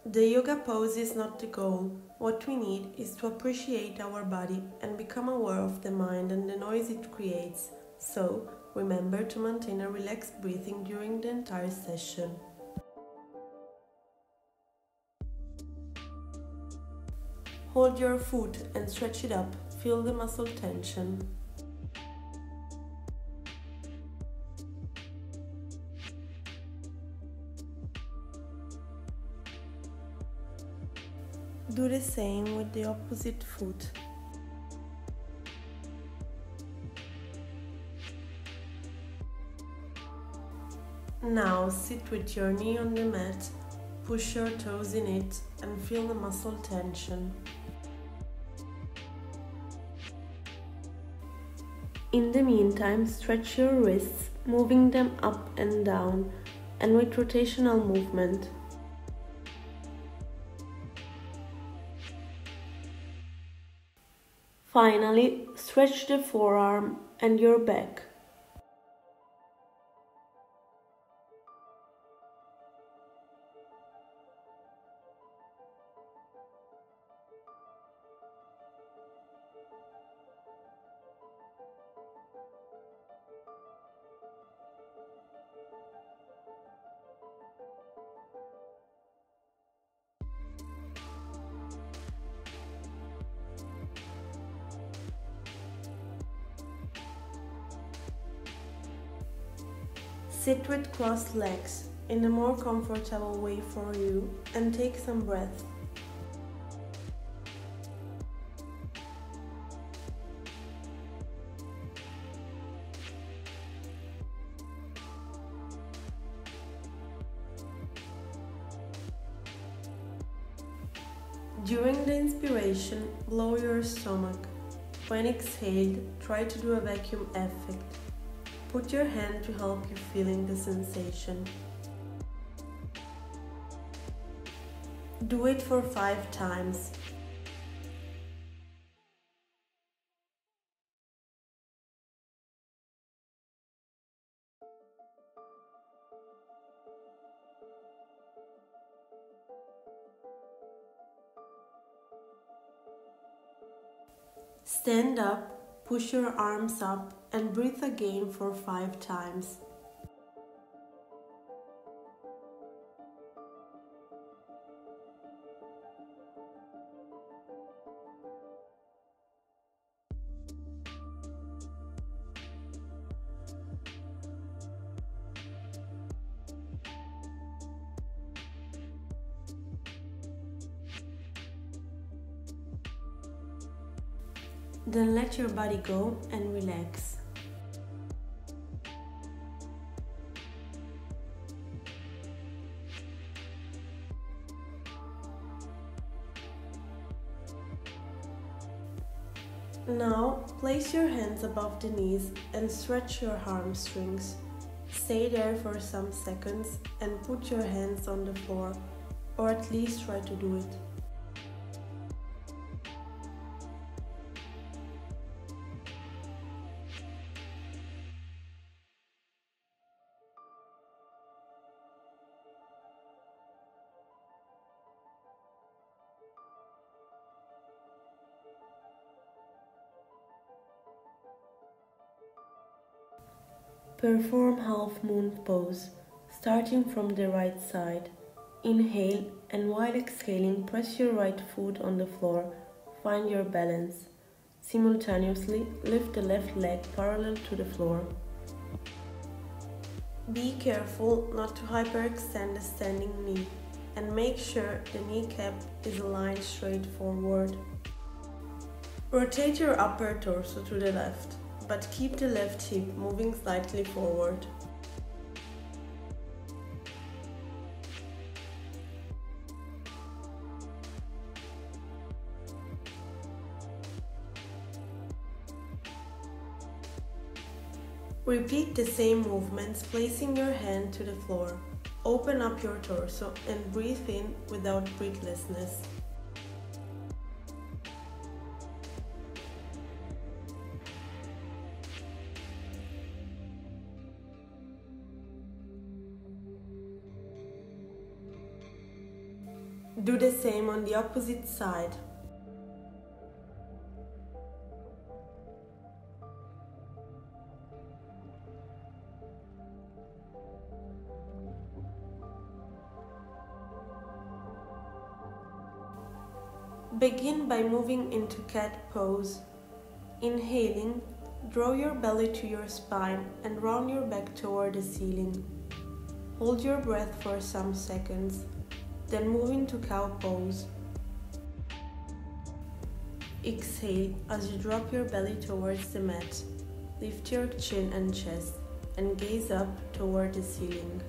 The yoga pose is not the goal. What we need is to appreciate our body and become aware of the mind and the noise it creates. So, remember to maintain a relaxed breathing during the entire session. Hold your foot and stretch it up. Feel the muscle tension. Do the same with the opposite foot. Now sit with your knee on the mat, push your toes in it and feel the muscle tension. In the meantime, stretch your wrists, moving them up and down and with rotational movement. Finally, stretch the forearm and your back. Sit with crossed legs in a more comfortable way for you and take some breath. During the inspiration, blow your stomach. When exhaled, try to do a vacuum effect. Put your hand to help you feeling the sensation. Do it for 5 times. Stand up, push your arms up and breathe again for 5 times. Then let your body go and relax. Now, place your hands above the knees and stretch your hamstrings. Stay there for some seconds and put your hands on the floor, or at least try to do it. Perform half moon pose, starting from the right side. Inhale and while exhaling, press your right foot on the floor. Find your balance. Simultaneously, lift the left leg parallel to the floor. Be careful not to hyperextend the standing knee and make sure the kneecap is aligned straight forward. Rotate your upper torso to the left, but keep the left hip moving slightly forward. Repeat the same movements, placing your hand to the floor. Open up your torso and breathe in without breathlessness. Do the same on the opposite side. Begin by moving into cat pose. Inhaling, draw your belly to your spine and round your back toward the ceiling. Hold your breath for some seconds, then move into cow pose. Exhale as you drop your belly towards the mat. Lift your chin and chest and gaze up toward the ceiling.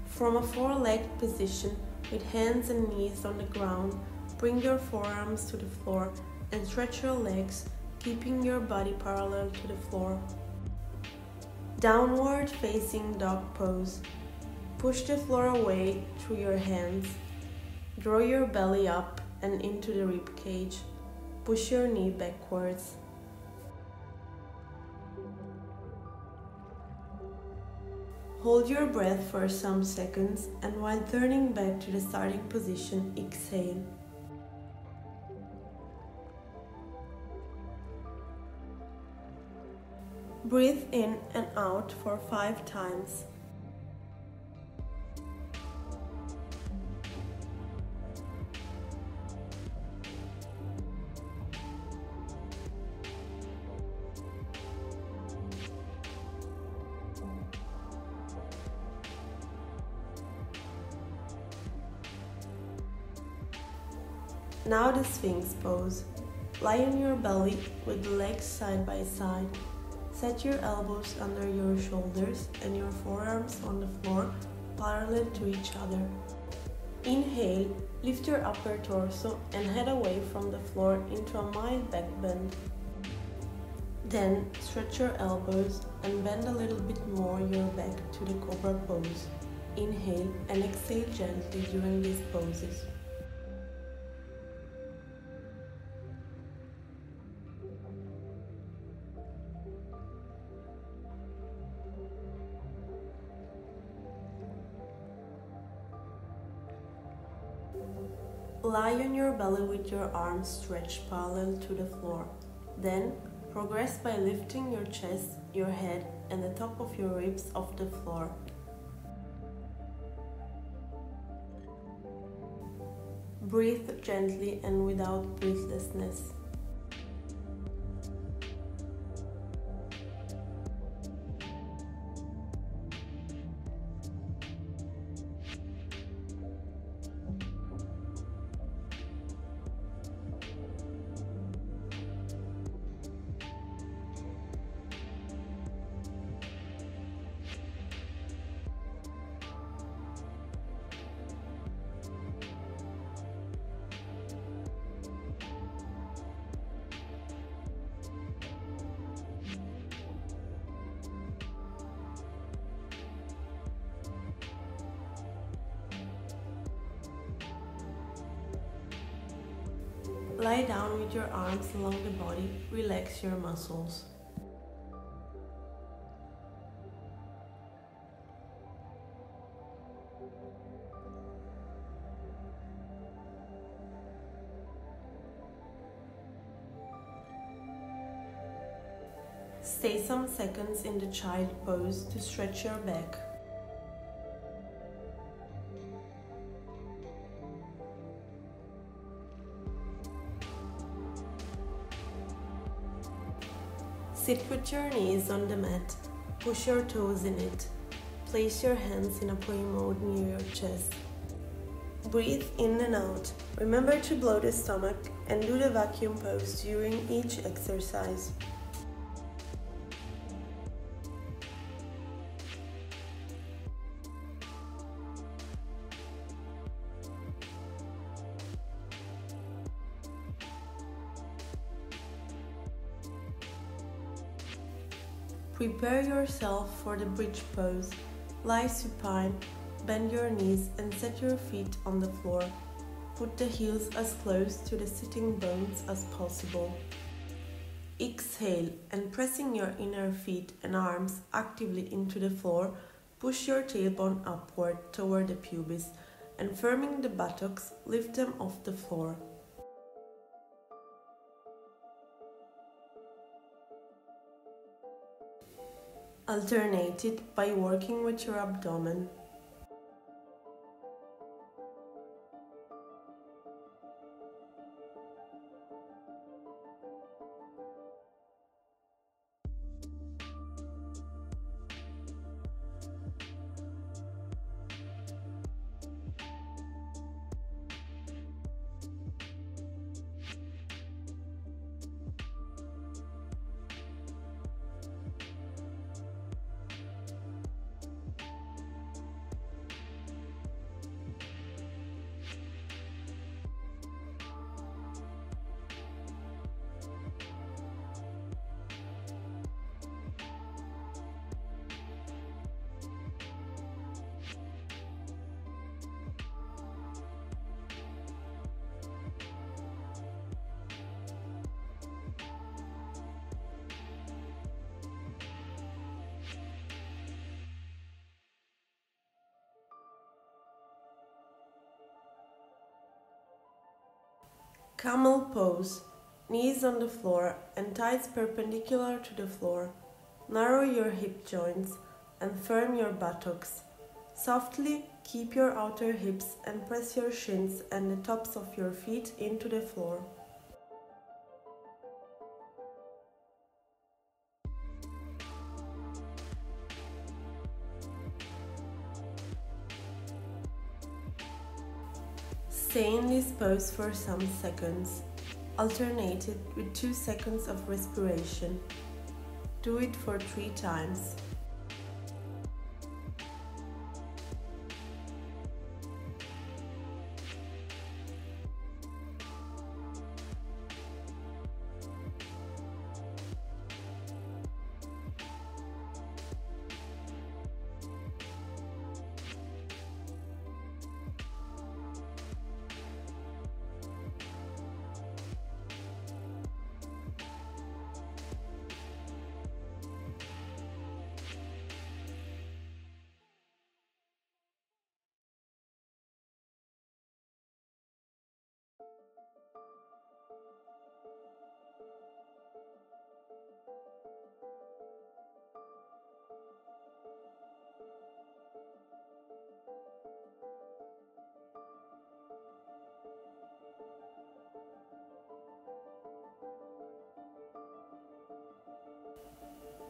From a four-legged position, with hands and knees on the ground, bring your forearms to the floor and stretch your legs, keeping your body parallel to the floor. Downward facing dog pose. Push the floor away through your hands. Draw your belly up and into the rib cage. Push your knee backwards. Hold your breath for some seconds and while turning back to the starting position, exhale. Breathe in and out for 5 times. Now the Sphinx pose. Lie on your belly with the legs side by side. Set your elbows under your shoulders and your forearms on the floor parallel to each other. Inhale, lift your upper torso and head away from the floor into a mild back bend. Then stretch your elbows and bend a little bit more your back to the cobra pose. Inhale and exhale gently during these poses. Lie on your belly with your arms stretched parallel to the floor. Then, progress by lifting your chest, your head, and the top of your ribs off the floor. Breathe gently and without breathlessness. Lie down with your arms along the body, relax your muscles. Stay some seconds in the child pose to stretch your back. Sit with your knees on the mat, push your toes in it. Place your hands in a pray mode near your chest. Breathe in and out. Remember to blow the stomach and do the vacuum pose during each exercise. Prepare yourself for the bridge pose. Lie supine, bend your knees and set your feet on the floor. Put the heels as close to the sitting bones as possible. Exhale, and pressing your inner feet and arms actively into the floor, push your tailbone upward toward the pubis, and firming the buttocks, lift them off the floor. Alternate it by working with your abdomen. Camel pose. Knees on the floor and thighs perpendicular to the floor. Narrow your hip joints and firm your buttocks. Softly keep your outer hips and press your shins and the tops of your feet into the floor. Stay in this pose for some seconds. Alternate it with 2 seconds of respiration. Do it for 3 times.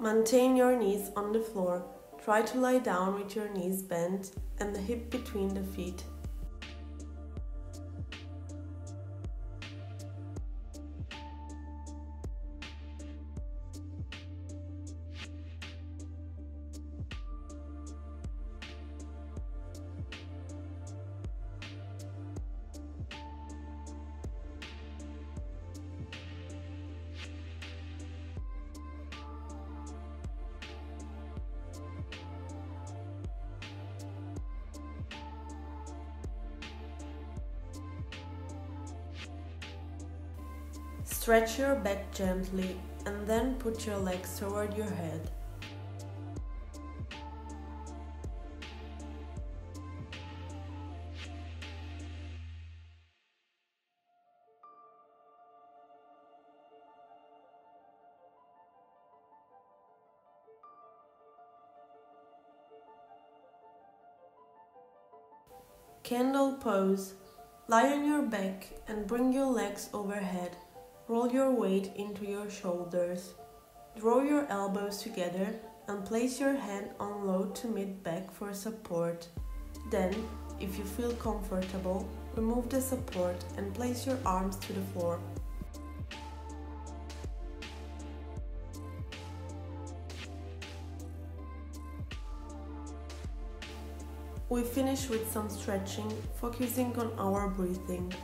Maintain your knees on the floor. Try to lie down with your knees bent and the hip between the feet. Stretch your back gently and then put your legs toward your head. Candle pose. Lie on your back and bring your legs overhead. Roll your weight into your shoulders. Draw your elbows together and place your hand on low to mid back for support. Then, if you feel comfortable, remove the support and place your arms to the floor. We finish with some stretching, focusing on our breathing.